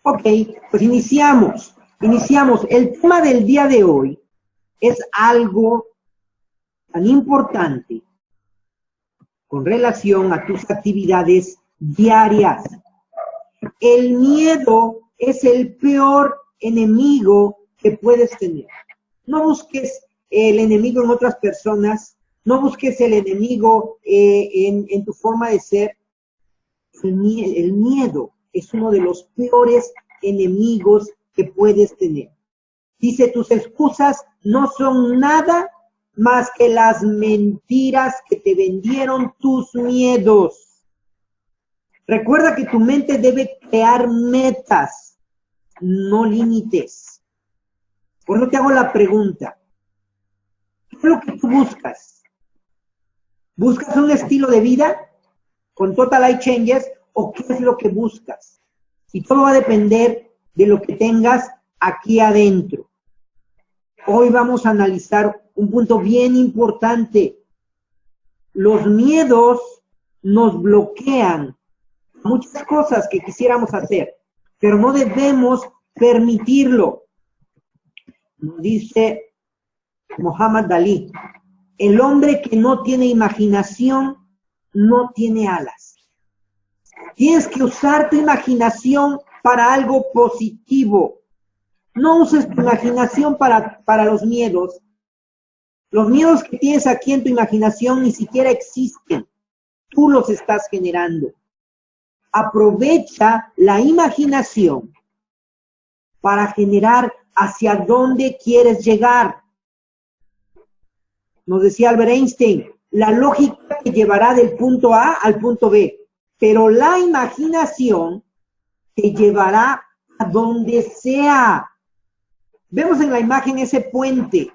Ok, pues iniciamos. El tema del día de hoy es algo tan importante con relación a tus actividades diarias. El miedo es el peor enemigo que puedes tener. No busques el enemigo en otras personas, no busques el enemigo en tu forma de ser. El miedo es uno de los peores enemigos que puedes tener. Dice, tus excusas no son nada más que las mentiras que te vendieron tus miedos. Recuerda que tu mente debe crear metas, no límites. Por eso te hago la pregunta. ¿Qué es lo que tú buscas? ¿Buscas un estilo de vida con Total Life Changes o qué es lo que buscas? Y todo va a depender de lo que tengas aquí adentro. Hoy vamos a analizar un punto bien importante. Los miedos nos bloquean muchas cosas que quisiéramos hacer, pero no debemos permitirlo. Nos dice Muhammad Ali, el hombre que no tiene imaginación no tiene alas. Tienes que usar tu imaginación para algo positivo. No uses tu imaginación para los miedos. Los miedos que tienes aquí en tu imaginación ni siquiera existen. Tú los estás generando. Aprovecha la imaginación para generar hacia dónde quieres llegar. Nos decía Albert Einstein, la lógica te llevará del punto A al punto B, pero la imaginación te llevará a donde sea. Vemos en la imagen ese puente.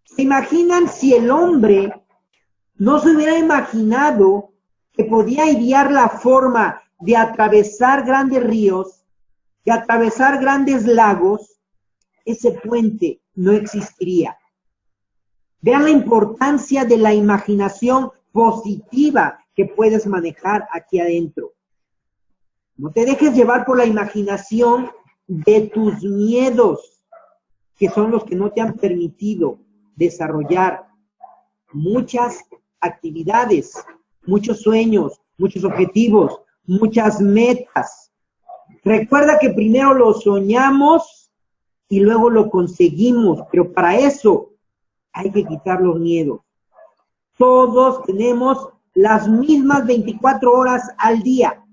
¿Se imaginan si el hombre no se hubiera imaginado que podía idear la forma de atravesar grandes ríos, de atravesar grandes lagos? Ese puente no existiría. Vean la importancia de la imaginación positiva que puedes manejar aquí adentro. No te dejes llevar por la imaginación de tus miedos, que son los que no te han permitido desarrollar muchas actividades, muchos sueños, muchos objetivos, muchas metas. Recuerda que primero lo soñamos y luego lo conseguimos, pero para eso hay que quitar los miedos. Todos tenemos las mismas 24 horas al día.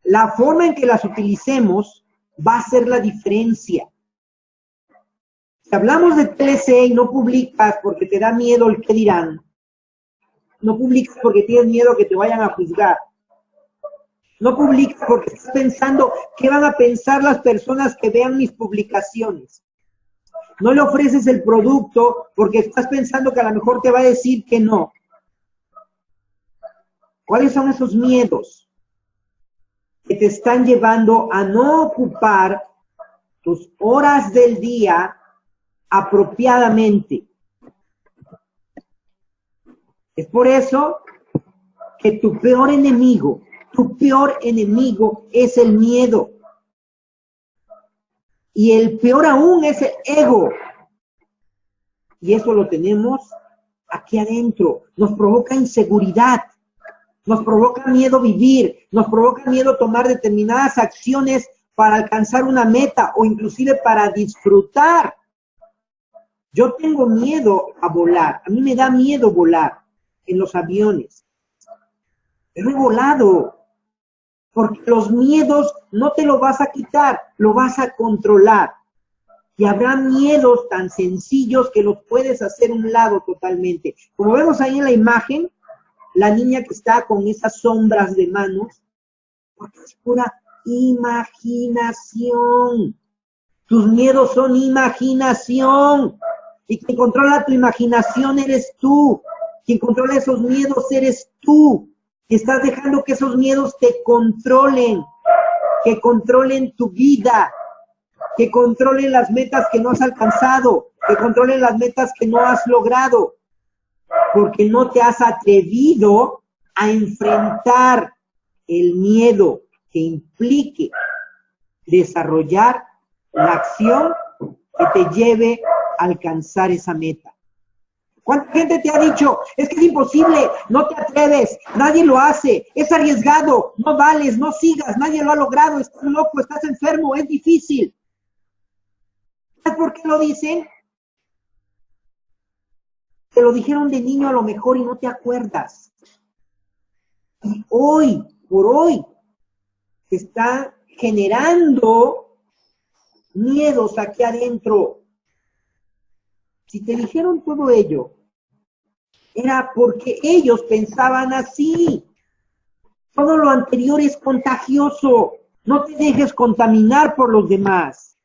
La forma en que las utilicemos va a ser la diferencia. Si hablamos de TLC y no publicas porque te da miedo el qué dirán, no publicas porque tienes miedo que te vayan a juzgar, no publicas porque estás pensando qué van a pensar las personas que vean mis publicaciones, no le ofreces el producto porque estás pensando que a lo mejor te va a decir que no. ¿Cuáles son esos miedos que te están llevando a no ocupar tus horas del día apropiadamente? Es por eso que tu peor enemigo es el miedo. Y el peor aún es el ego. Y eso lo tenemos aquí adentro. Nos provoca inseguridad. Nos provoca miedo vivir. Nos provoca miedo tomar determinadas acciones para alcanzar una meta o inclusive para disfrutar. Yo tengo miedo a volar. A mí me da miedo volar en los aviones. Pero he volado. Porque los miedos no te los vas a quitar, lo vas a controlar. Y habrá miedos tan sencillos que los puedes hacer a un lado totalmente. Como vemos ahí en la imagen, la niña que está con esas sombras de manos, porque es pura imaginación. Tus miedos son imaginación. Y quien controla tu imaginación eres tú. Quien controla esos miedos eres tú. Y estás dejando que esos miedos te controlen, que controlen tu vida, que controlen las metas que no has alcanzado, que controlen las metas que no has logrado, porque no te has atrevido a enfrentar el miedo, que implique desarrollar la acción que te lleve a alcanzar esa meta. ¿Cuánta gente te ha dicho, es que es imposible, no te atreves, nadie lo hace, es arriesgado, no vales, no sigas, nadie lo ha logrado, estás loco, estás enfermo, es difícil? ¿Sabes por qué lo dicen? Te lo dijeron de niño a lo mejor y no te acuerdas. Y hoy, por hoy, te está generando miedos aquí adentro. Si te dijeron todo ello, era porque ellos pensaban así. Todo lo anterior es contagioso. No te dejes contaminar por los demás.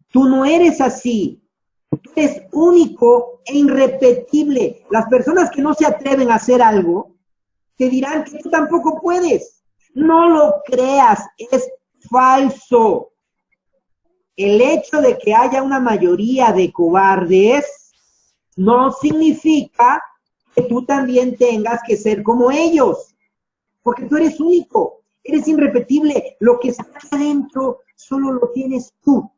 Tú no eres así. Tú eres único e irrepetible. Las personas que no se atreven a hacer algo, te dirán que tú tampoco puedes. No lo creas, es falso. El hecho de que haya una mayoría de cobardes no significa que tú también tengas que ser como ellos, porque tú eres único, eres irrepetible. Lo que está adentro solo lo tienes tú.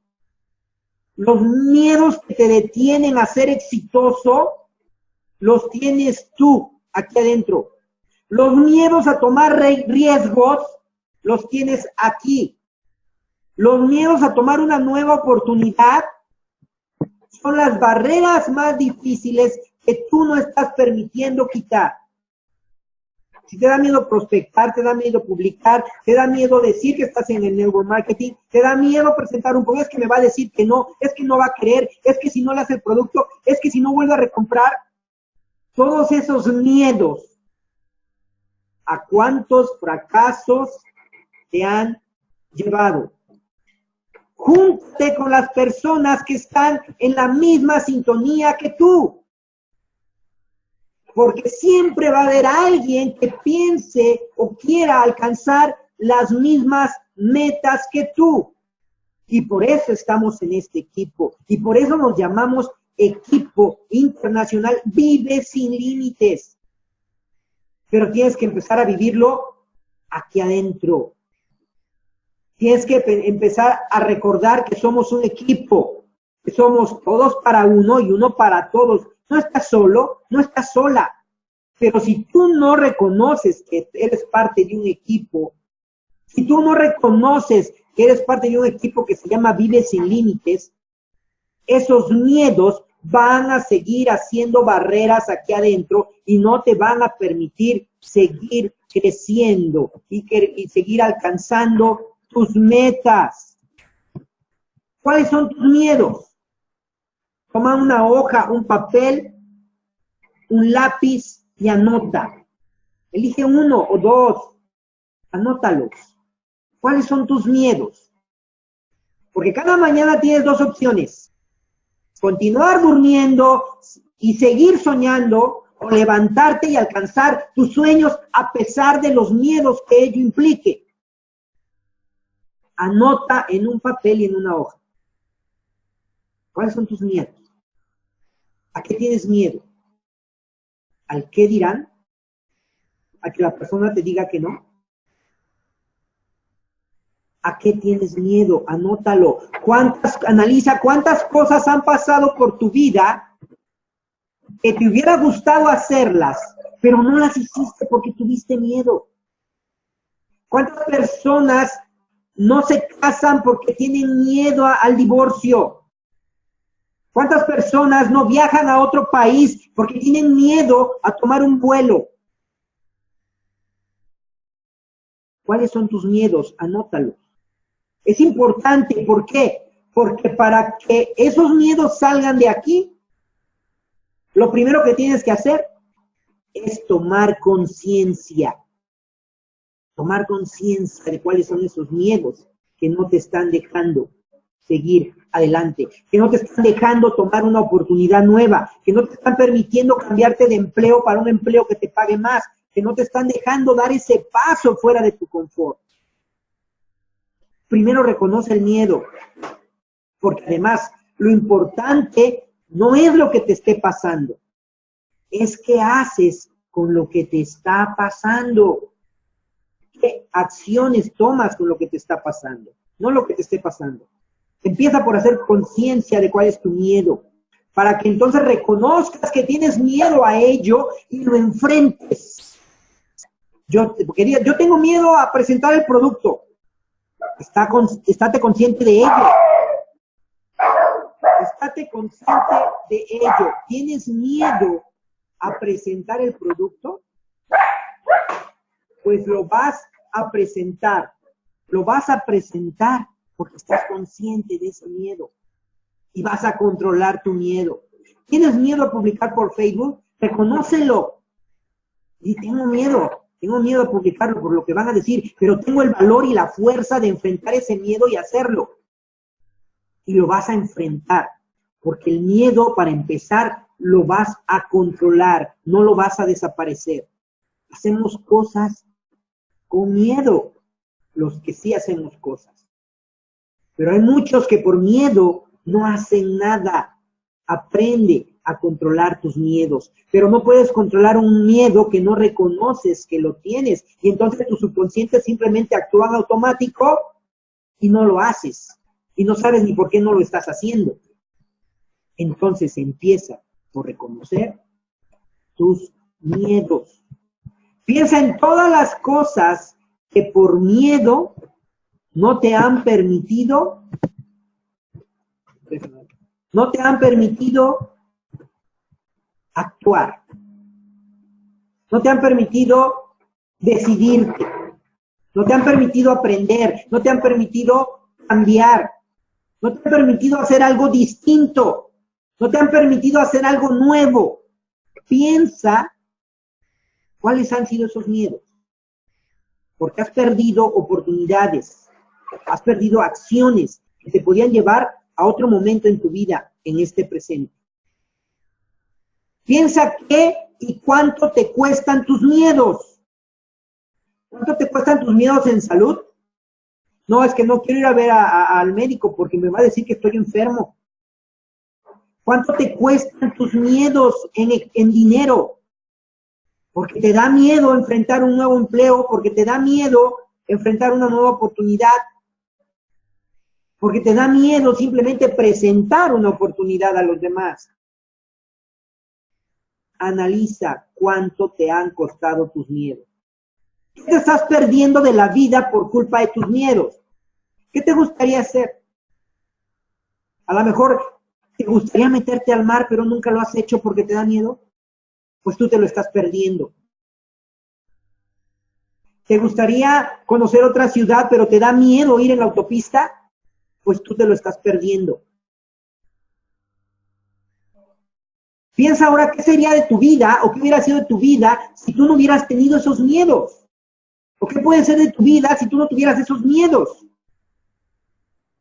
Los miedos que te detienen a ser exitoso, los tienes tú aquí adentro. Los miedos a tomar riesgos, los tienes aquí. Los miedos a tomar una nueva oportunidad son las barreras más difíciles que tú no estás permitiendo quitar. Si te da miedo prospectar, te da miedo publicar, te da miedo decir que estás en el neuromarketing, te da miedo presentar un producto, es que me va a decir que no, es que no va a querer, es que si no le hace el producto, es que si no vuelve a recomprar. Todos esos miedos, ¿a cuántos fracasos te han llevado? Júntate con las personas que están en la misma sintonía que tú. Porque siempre va a haber alguien que piense o quiera alcanzar las mismas metas que tú. Y por eso estamos en este equipo. Y por eso nos llamamos Equipo Internacional Vive Sin Límites. Pero tienes que empezar a vivirlo aquí adentro. Tienes que empezar a recordar que somos un equipo, que somos todos para uno y uno para todos. No estás solo, no estás sola. Pero si tú no reconoces que eres parte de un equipo, si tú no reconoces que eres parte de un equipo que se llama Vive Sin Límites, esos miedos van a seguir haciendo barreras aquí adentro y no te van a permitir seguir creciendo y seguir alcanzando tus metas. ¿Cuáles son tus miedos? Toma una hoja, un papel, un lápiz y anota. Elige uno o dos. Anótalos. ¿Cuáles son tus miedos? Porque cada mañana tienes dos opciones. Continuar durmiendo y seguir soñando, o levantarte y alcanzar tus sueños a pesar de los miedos que ello implique. Anota en un papel y en una hoja. ¿Cuáles son tus miedos? ¿A qué tienes miedo? ¿Al qué dirán? ¿A que la persona te diga que no? ¿A qué tienes miedo? Anótalo. Analiza cuántas cosas han pasado por tu vida que te hubiera gustado hacerlas, pero no las hiciste porque tuviste miedo. ¿Cuántas personas no se casan porque tienen miedo al divorcio? ¿Cuántas personas no viajan a otro país porque tienen miedo a tomar un vuelo? ¿Cuáles son tus miedos? Anótalos. Es importante, ¿por qué? Porque para que esos miedos salgan de aquí, lo primero que tienes que hacer es tomar conciencia. Tomar conciencia de cuáles son esos miedos que no te están dejando seguir adelante, que no te están dejando tomar una oportunidad nueva, que no te están permitiendo cambiarte de empleo para un empleo que te pague más, que no te están dejando dar ese paso fuera de tu confort. Primero reconoce el miedo, porque además lo importante no es lo que te esté pasando, es qué haces con lo que te está pasando. qué acciones tomas con lo que te está pasando, no lo que te esté pasando. Empieza por hacer conciencia de cuál es tu miedo, para que entonces reconozcas que tienes miedo a ello y lo enfrentes. Yo tengo miedo a presentar el producto. Estate consciente de ello. Estate consciente de ello. ¿Tienes miedo a presentar el producto? Pues lo vas a presentar. Lo vas a presentar porque estás consciente de ese miedo. Y vas a controlar tu miedo. ¿Tienes miedo a publicar por Facebook? Reconócelo. Y tengo miedo a publicarlo por lo que van a decir, pero tengo el valor y la fuerza de enfrentar ese miedo y hacerlo. Y lo vas a enfrentar, porque el miedo, para empezar, lo vas a controlar, no lo vas a desaparecer. Hacemos cosas con miedo, los que sí hacemos cosas. Pero hay muchos que por miedo no hacen nada. Aprende a controlar tus miedos, pero no puedes controlar un miedo que no reconoces que lo tienes, y entonces tu subconsciente simplemente actúa en automático y no lo haces, y no sabes ni por qué no lo estás haciendo. Entonces empieza por reconocer tus miedos. Piensa en todas las cosas que por miedo no te han permitido actuar. No te han permitido decidirte. No te han permitido aprender. No te han permitido cambiar. No te han permitido hacer algo distinto. No te han permitido hacer algo nuevo. Piensa cuáles han sido esos miedos. Porque has perdido oportunidades. Has perdido acciones que te podían llevar a otro momento en tu vida, en este presente. Piensa qué y cuánto te cuestan tus miedos. ¿Cuánto te cuestan tus miedos en salud? No, es que no quiero ir a ver al médico porque me va a decir que estoy enfermo. ¿Cuánto te cuestan tus miedos en dinero? Porque te da miedo enfrentar un nuevo empleo, porque te da miedo enfrentar una nueva oportunidad, porque te da miedo simplemente presentar una oportunidad a los demás. Analiza cuánto te han costado tus miedos. ¿Qué te estás perdiendo de la vida por culpa de tus miedos? ¿Qué te gustaría hacer? A lo mejor te gustaría meterte al mar, pero nunca lo has hecho porque te da miedo. Pues tú te lo estás perdiendo. ¿Te gustaría conocer otra ciudad, pero te da miedo ir en la autopista? Pues tú te lo estás perdiendo. Piensa ahora qué sería de tu vida o qué hubiera sido de tu vida si tú no hubieras tenido esos miedos. ¿O qué puede ser de tu vida si tú no tuvieras esos miedos?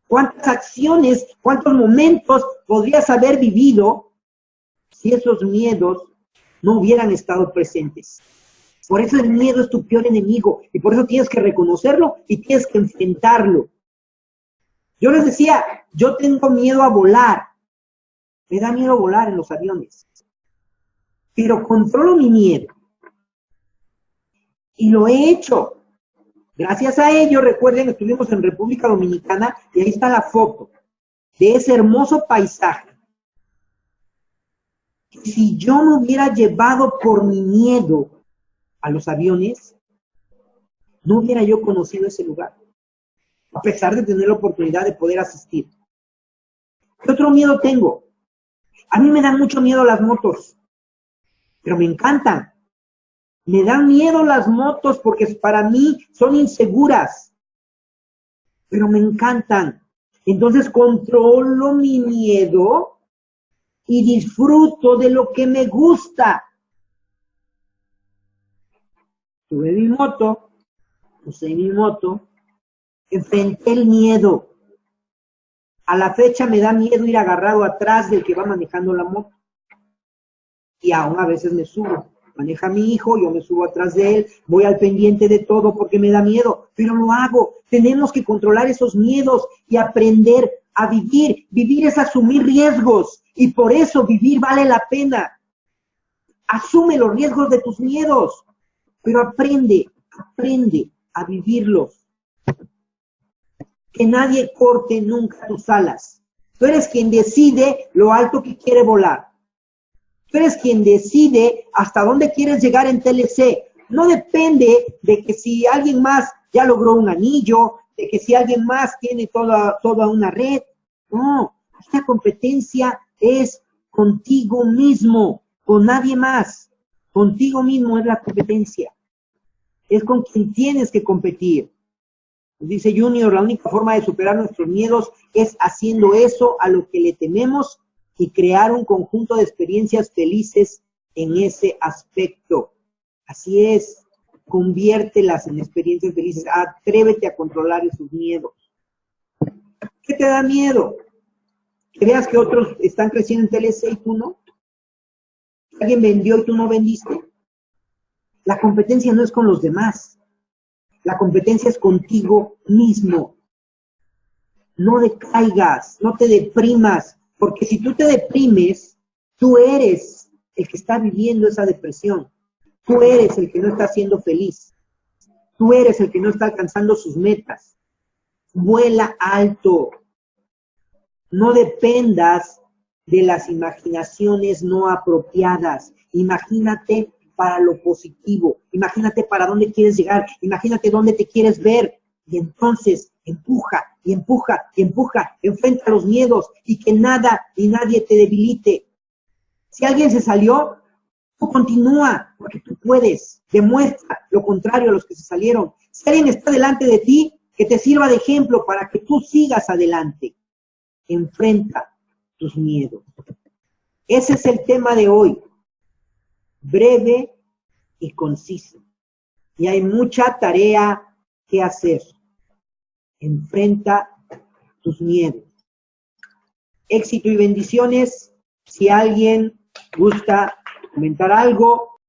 ¿Cuántas acciones, cuántos momentos podrías haber vivido si esos miedos no hubieran estado presentes? Por eso el miedo es tu peor enemigo y por eso tienes que reconocerlo y tienes que enfrentarlo. Yo les decía, yo tengo miedo a volar. Me da miedo volar en los aviones. Pero controlo mi miedo. Y lo he hecho. Gracias a ello, recuerden, estuvimos en República Dominicana y ahí está la foto de ese hermoso paisaje. Si yo me hubiera llevado por mi miedo a los aviones, no hubiera yo conocido ese lugar. A pesar de tener la oportunidad de poder asistir. ¿Qué otro miedo tengo? A mí me dan mucho miedo las motos, pero me encantan. Me dan miedo las motos porque para mí son inseguras, pero me encantan. Entonces controlo mi miedo y disfruto de lo que me gusta. Tuve mi moto, usé mi moto, enfrenté el miedo. A la fecha me da miedo ir agarrado atrás del que va manejando la moto. Y aún a veces me subo. Maneja mi hijo, yo me subo atrás de él, voy al pendiente de todo porque me da miedo, pero lo hago. Tenemos que controlar esos miedos y aprender a vivir. Vivir es asumir riesgos y por eso vivir vale la pena. Asume los riesgos de tus miedos, pero aprende a vivirlos. Que nadie corte nunca tus alas. Tú eres quien decide lo alto que quiere volar. Tú eres quien decide hasta dónde quieres llegar en TLC. No depende de que si alguien más ya logró un anillo, de que si alguien más tiene toda una red. No, esta competencia es contigo mismo, con nadie más. Contigo mismo es la competencia. Es con quien tienes que competir. Dice Junior, la única forma de superar nuestros miedos es haciendo eso a lo que le tememos y crear un conjunto de experiencias felices en ese aspecto. Así es, conviértelas en experiencias felices. Atrévete a controlar esos miedos. ¿Qué te da miedo? Que veas que otros están creciendo en TLC y tú no. ¿Alguien vendió y tú no vendiste? La competencia no es con los demás. La competencia es contigo mismo. No decaigas, no te deprimas, porque si tú te deprimes, tú eres el que está viviendo esa depresión. Tú eres el que no está siendo feliz. Tú eres el que no está alcanzando sus metas. Vuela alto. No dependas de las imaginaciones no apropiadas. Imagínate para lo positivo. Imagínate para dónde quieres llegar. Imagínate dónde te quieres ver. Y entonces empuja, y empuja, y empuja. Enfrenta los miedos y que nada y nadie te debilite. Si alguien se salió, tú continúa, porque tú puedes. Demuestra lo contrario a los que se salieron. Si alguien está delante de ti, que te sirva de ejemplo para que tú sigas adelante. Enfrenta tus miedos. Ese es el tema de hoy. Breve y conciso. Y hay mucha tarea que hacer. Enfrenta tus miedos. Éxito y bendiciones. Si alguien gusta comentar algo,